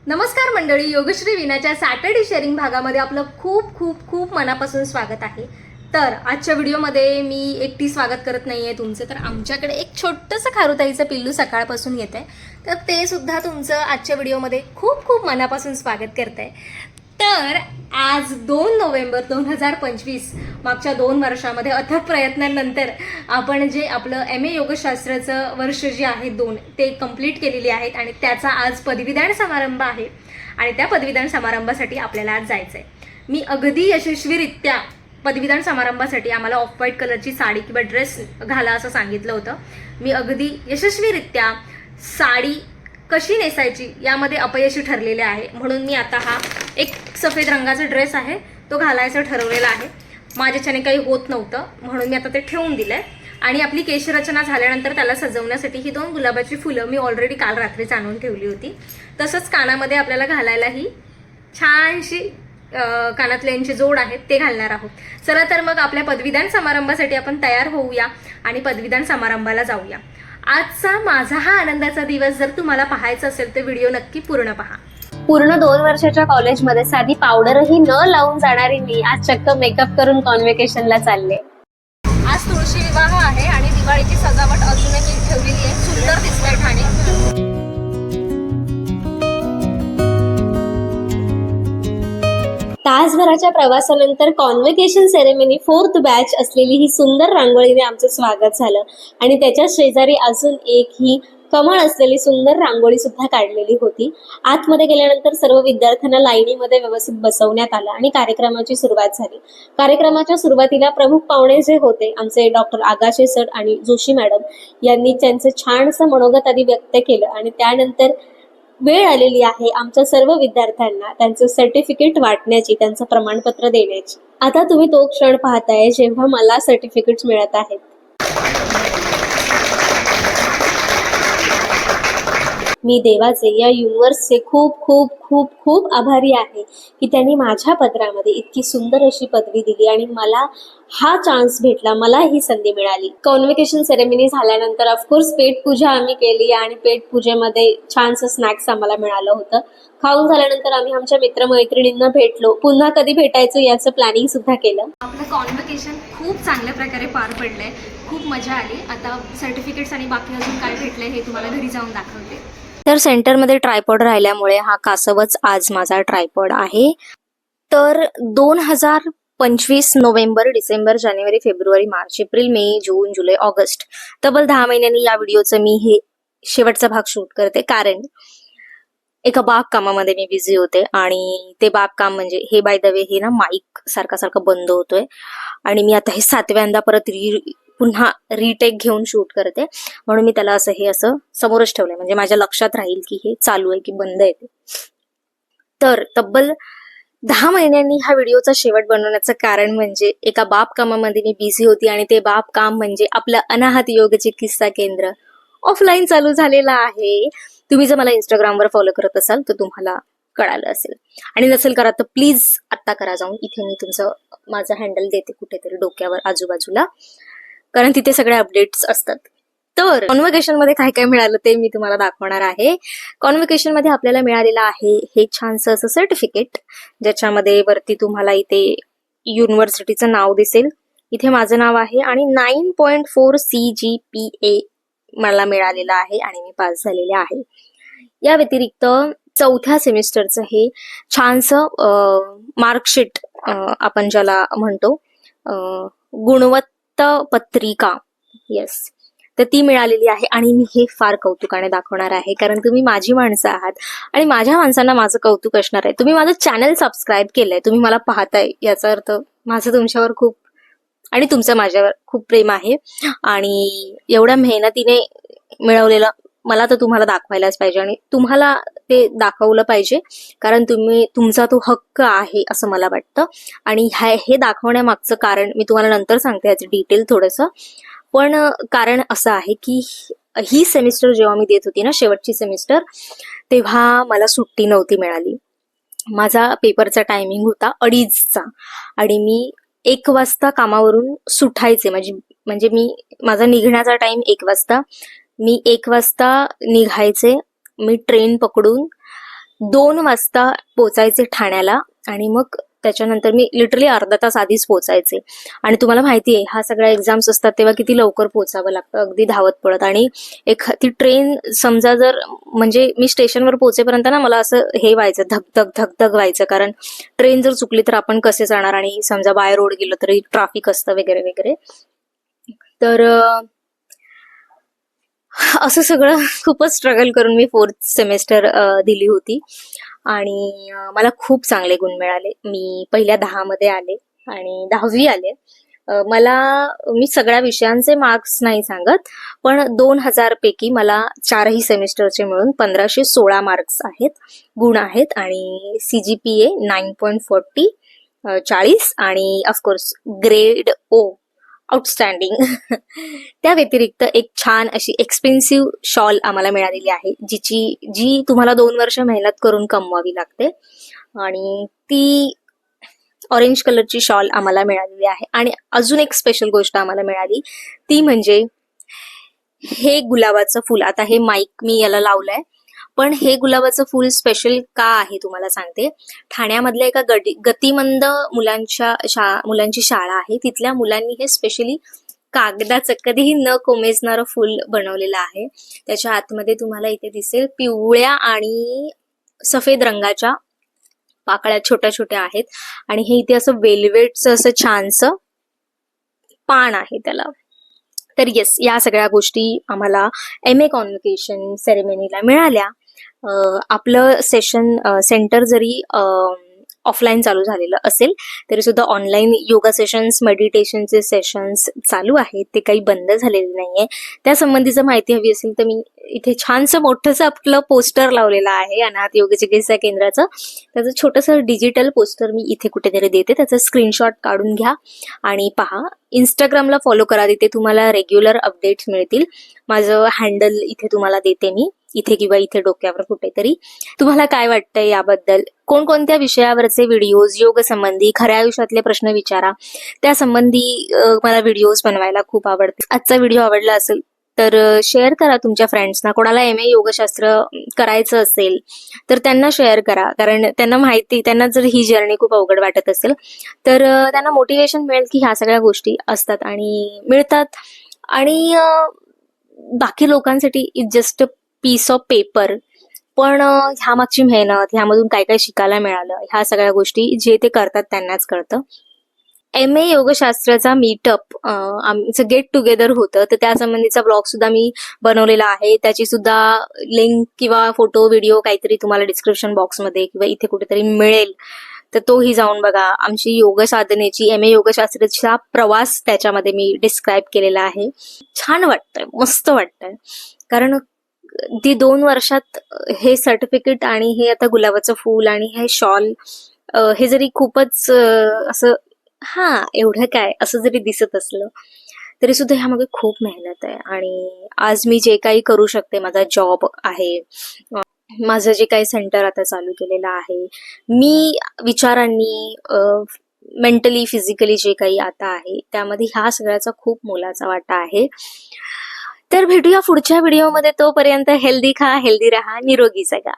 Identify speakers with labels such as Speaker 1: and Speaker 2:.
Speaker 1: नमस्कार मंडळी, योगश्री विनाच्या Saturday sharing भागामध्ये आपलं खूप खूप खूप मनापासून स्वागत आहे. तर आजच्या व्हिडिओमध्ये मी एकटी स्वागत करत नाही आहे तुमचं, तर आमच्याकडे एक छोटंसं खारुताईचं पिल्लू सकाळपासून येत आहे, तर ते सुद्धा तुमचं आजच्या व्हिडिओमध्ये खूप खूप मनापासून स्वागत करत आहे. तर आज 2 नोव्हेंबर 2025, मागच्या 2 वर्षामध्ये अथक प्रयत्नांनंतर आपण जे आपलं MA योगशास्त्राचं वर्ष जे आहे 2 ते कंप्लीट केलेली आहेत आणि त्याचा आज पदवीदान समारंभ आहे आणि त्या पदवीदान समारंभासाठी आपल्याला आज जायचं आहे. मी अगदी यशस्वीरित्या पदवीदान समारंभासाठी आम्हाला ऑफ व्हाईट कलरची साडी किंवा ड्रेस घाला असं सांगितलं होतं. मी अगदी यशस्वीरित्या साडी कशी नेसायची यामध्ये अपयशी ठरलेले आहे, म्हणून मी आता हा एक सफेद रंगाचा ड्रेस आहे तो घालायचं ठरवलेला आहे. माझ्याच्याने काही होत नव्हतं म्हणून मी आता ते ठेवून दिलंय. आणि आपली केशरचना झाल्यानंतर त्याला सजवण्यासाठी ही 2 गुलाबाची फुलं मी ऑलरेडी काल रात्रीच आणून ठेवली होती. तसंच कानामध्ये आपल्याला घालायला ही छानशी कानातले यांचे जोड आहेत ते घालणार आहोत. चला तर मग आपल्या पदवीदान समारंभासाठी आपण तयार होऊया आणि पदवीदान समारंभाला जाऊया. आजचा माझा हा आनंदाचा दिवस जर तुम्हाला पाहायचा असेल तर व्हिडिओ नक्की पूर्ण पहा.
Speaker 2: पूर्ण 2 वर्षाच्या कॉलेजमध्ये साधी पावडरही न लावून जाणारी मी आज चक्क मेकअप करून कॉन्व्हेकेशनला चालले.
Speaker 1: आज तुळशी विवाह आहे आणि दिवाळीची सजावट अजूनही ठेवलेली आहे. सुंदर दिसतंय ठाणे.
Speaker 2: तासभराच्या प्रवासानंतर कॉन्व्हेकेशन सेरेमनी 4th बॅच असलेली ही सुंदर रांगोळीने आमचं स्वागत झालं आणि त्याच्या शेजारी अजून एक ही कमळ असलेली सुंदर रांगोळी सुद्धा काढलेली होती. आतमध्ये गेल्यानंतर सर्व विद्यार्थ्यांना लाईनीमध्ये व्यवस्थित बसवण्यात आलं आणि कार्यक्रमाची सुरुवात झाली. कार्यक्रमाच्या सुरुवातीला प्रमुख पाहुणे जे होते आमचे डॉक्टर आगाशे सर आणि जोशी मॅडम यांनी त्यांचं छानसं मनोगत आधी व्यक्त केलं आणि त्यानंतर वेळ आलेली आहे आमच्या सर्व विद्यार्थ्यांना त्यांचं सर्टिफिकेट वाटण्याची, त्यांचं प्रमाणपत्र देण्याची. आता तुम्ही तो क्षण पाहताय जेव्हा मला सर्टिफिकेट्स मिळत आहेत. मी देवाचे, या युनिव्हर्सचे खूप खूप खूप खूप आभारी आहे की त्यांनी माझ्या पदरामध्ये इतकी सुंदर अशी पदवी दिली आणि मला हा चान्स भेटला, मला ही संधी मिळाली. कॉन्व्हेकेशन सेरेमनी झाल्यानंतर ऑफकोर्स पेट पूजा आम्ही केली आणि पेट पूजेमध्ये छानसं स्नॅक्स आम्हाला मिळालं होतं. खाऊन झाल्यानंतर आम्ही आमच्या मित्रमैत्रिणींना भेटलो. पुन्हा कधी भेटायचं याचं प्लॅनिंग सुद्धा केलं.
Speaker 1: आपलं कॉन्व्हेकेशन खूप चांगल्या प्रकारे पार पडलंय, खूप मजा आली. आता सर्टिफिकेट्स आणि बाकी अजून काय भेटलंय हे तुम्हाला घरी जाऊन दाखवते.
Speaker 2: तर सेंटरमध्ये ट्रायपॉड राहिल्यामुळे हा कासवच आज माझा ट्रायपॉड आहे. तर 2025 नोव्हेंबर, डिसेंबर, जानेवारी, फेब्रुवारी, मार्च, एप्रिल, मे, जून, जुलै, ऑगस्ट, तब्बल 10 महिन्यांनी या व्हिडिओचं मी हे शेवटचा भाग शूट करते, कारण एका बागकामामध्ये मी बिझी होते आणि ते बागकाम म्हणजे हे बाय द वे हे ना माईक सारखा बंद होतोय आणि मी आता हे 7व्यांदा परत पुन्हा रिटेक घेऊन शूट करते, म्हणून मी त्याला असं समोरच ठेवलंय म्हणजे माझ्या लक्षात राहील की हे चालू आहे की बंद आहे. तर तब्बल 10 महिन्यांनी हा व्हिडिओचा शेवट बनवण्याचं कारण म्हणजे एका बागकामामध्ये मी बिझी होती आणि ते बागकाम म्हणजे आपलं अनाहत योग चिकित्सा केंद्र ऑफलाईन चालू झालेलं आहे. तुम्ही जर मला इंस्टाग्रामवर फॉलो करत असाल तर तुम्हाला कळालं असेल, आणि नसेल करा तर प्लीज आत्ता करा जाऊन. इथे मी माझा हँडल देते कुठेतरी डोक्यावर आजूबाजूला, कारण तिथे सगळे अपडेट्स असतात. तर कॉन्व्हेकेशन मध्ये काय काय मिळालं ते मी तुम्हाला दाखवणार आहे. कॉन्व्हेकेशन मध्ये आपल्याला मिळालेलं आहे हे छानसं असं सर्टिफिकेट, ज्याच्यामध्ये वरती तुम्हाला इथे युनिव्हर्सिटीचं नाव दिसेल. इथे माझं नाव आहे आणि 9.4 CGPA मला मिळालेलं आहे आणि मी पास झालेले आहे. या व्यतिरिक्त 4थ्या सेमिस्टरचं हे छानसं मार्कशीट आपण ज्याला म्हणतो गुणवत्ता पत्रिका, येस, तर ती मिळालेली आहे आणि मी हे फार कौतुकाने दाखवणार आहे, कारण तुम्ही माझी माणसं आहात आणि माझ्या माणसांना माझं कौतुक असणार आहे. तुम्ही माझं चॅनल सबस्क्राईब केलंय, तुम्ही मला पाहताय, याचा अर्थ माझं तुमच्यावर खूप आणि तुमचं माझ्यावर खूप प्रेम आहे आणि एवढ्या मेहनतीने मिळवलेलं मला तर तुम्हाला दाखवायलाच पाहिजे आणि तुम्हाला ते दाखवलं पाहिजे, कारण तुमचा तो हक्क आहे असं मला वाटतं. आणि हे दाखवण्यामागचं कारण मी तुम्हाला नंतर सांगते याचं डिटेल थोडंसं, पण कारण असं आहे की ही सेमिस्टर जेव्हा मी देत होती ना, शेवटची सेमिस्टर, तेव्हा मला सुट्टी नव्हती मिळाली. माझा पेपरचा टायमिंग होता 2:30चा आणि मी 1 वाजता कामावरून सुटायचे, म्हणजे माझा निघण्याचा टाइम 1 वाजता, मी 1 वाजता निघायचे. मी ट्रेन पकडून 2 वाजता पोचायचे ठाण्याला आणि मग त्याच्यानंतर मी लिटरली अर्धा तास आधीच पोचायचे. आणि तुम्हाला माहिती आहे ह्या सगळ्या एक्झाम्स असतात तेव्हा किती लवकर पोचावं लागतं, अगदी धावत पडत. आणि ती ट्रेन समजा जर म्हणजे मी स्टेशनवर पोहोचेपर्यंत ना मला असं हे व्हायचं, धगधग धगधग व्हायचं, कारण ट्रेन जर चुकली तर आपण कसे जाणार, आणि समजा बाय रोड गेलो तरी ट्रॅफिक असतं वगैरे वगैरे. तर असं सगळं खूपच स्ट्रगल करून मी 4th सेमेस्टर दिली होती आणि मला खूप चांगले गुण मिळाले. मी पहिल्या 10 मध्ये आले आणि 10वी आले. मी सगळ्या विषयांचे मार्क्स नाही सांगत, पण 2000 पैकी मला 4ही सेमिस्टरचे मिळून 1516 मार्क्स आहेत, गुण आहेत. आणि CGPA 9.40 40 आणि ऑफकोर्स ग्रेड O आउटस्टँडिंग. त्या व्यतिरिक्त एक छान अशी एक्सपेन्सिव्ह शॉल आम्हाला मिळालेली आहे, जी तुम्हाला 2 वर्ष मेहनत करून कमवावी लागते. आणि ती ऑरेंज कलरची शॉल आम्हाला मिळालेली आहे. आणि अजून एक स्पेशल गोष्ट आम्हाला मिळाली ती म्हणजे हे गुलाबाचं फुल. आता हे माईक मी याला लावलंय, पण हे गुलाबाचं फुल स्पेशल का आहे तुम्हाला सांगते. ठाण्यामधल्या एका गतिमंद मुलांची शाळा आहे, तिथल्या मुलांनी हे स्पेशली कागदाचं कधीही न कोमेजणारं फुल बनवलेलं आहे. त्याच्या आतमध्ये तुम्हाला इथे दिसेल पिवळ्या आणि सफेद रंगाच्या पाकळ्या छोट्या छोट्या आहेत. आणि हे इथे असं वेल्वेटचं असं छानसं पान आहे त्याला. तर येस, या सगळ्या गोष्टी आम्हाला MA कॉन्व्होकेशन सेरेमनीला मिळाल्या. आपलं सेंटर जरी ऑफलाईन चालू झालेलं असेल तरी सुद्धा ऑनलाईन योगा सेशन्स, मेडिटेशनचे सेशन्स चालू आहेत, ते काही बंद झालेले नाहीये. त्या संबंधीचं माहिती हवी असेल तर मी इथे छानसं मोठंसं आपलं पोस्टर लावलेलं आहे अनाथ योग चिकित्सा केंद्राचं. त्याचं छोटंसं डिजिटल पोस्टर मी इथे कुठेतरी देते, त्याचं स्क्रीनशॉट काढून घ्या आणि पहा. इंस्टाग्रामला फॉलो करा, तिथे तुम्हाला रेग्युलर अपडेट्स मिळतील. माझं हँडल इथे तुम्हाला देते मी, इथे किंवा इथे डोक्यावर कुठेतरी. तुम्हाला काय वाटतंय याबद्दल? कोणकोणत्या विषयावरचे व्हिडिओज, योग संबंधी, खऱ्या आयुष्यातले प्रश्न विचारा, त्या संबंधी मला व्हिडिओज बनवायला खूप आवडते. आजचा व्हिडिओ आवडला असेल तर शेअर करा तुमच्या फ्रेंड्सना. कोणाला MA योगशास्त्र करायचं असेल तर त्यांना शेअर करा, कारण त्यांना जर ही जर्नी खूप अवघड वाटत असेल तर त्यांना मोटिवेशन मिळेल की ह्या सगळ्या गोष्टी असतात आणि मिळतात. आणि बाकी लोकांसाठी it's just a piece of paper, पण ह्या मागची मेहनत, ह्यामधून काय काय शिकायला मिळालं, ह्या सगळ्या गोष्टी जे ते करतात त्यांनाच कळतं. MA योगशास्त्राचा मीटअप आमचं गेट टुगेदर होतं, तर त्या संबंधीचा ब्लॉग सुद्धा मी बनवलेला आहे. त्याची सुद्धा लिंक किंवा फोटो व्हिडिओ काहीतरी तुम्हाला डिस्क्रिप्शन बॉक्समध्ये किंवा इथे कुठेतरी मिळेल, तर तोही जाऊन बघा. आमची योग साधनेची, MA योगशास्त्राचा प्रवास त्याच्यामध्ये मी डिस्क्राईब केलेला आहे. छान वाटतंय, मस्त वाटतंय, कारण ती 2 वर्षात हे सर्टिफिकेट आणि हे आता गुलाबाचं फूल आणि हे शॉल, हे जरी खूपच असं एवढं काय असं जरी दिसत असलं तरी सुद्धा ह्यामागे खूप मेहनत आहे. आणि आज मी जे काही करू शकते, माझा जॉब आहे, माझं जे काही सेंटर आता चालू केलेलं आहे, मी विचारांनी, मेंटली, फिजिकली जे काही आता आहे त्यामध्ये ह्या सगळ्याचा खूप मोलाचा वाटा आहे. तर भेटूया पुढच्या व्हिडिओमध्ये. तोपर्यंत हेल्दी खा, हेल्दी राहा, निरोगी जगा.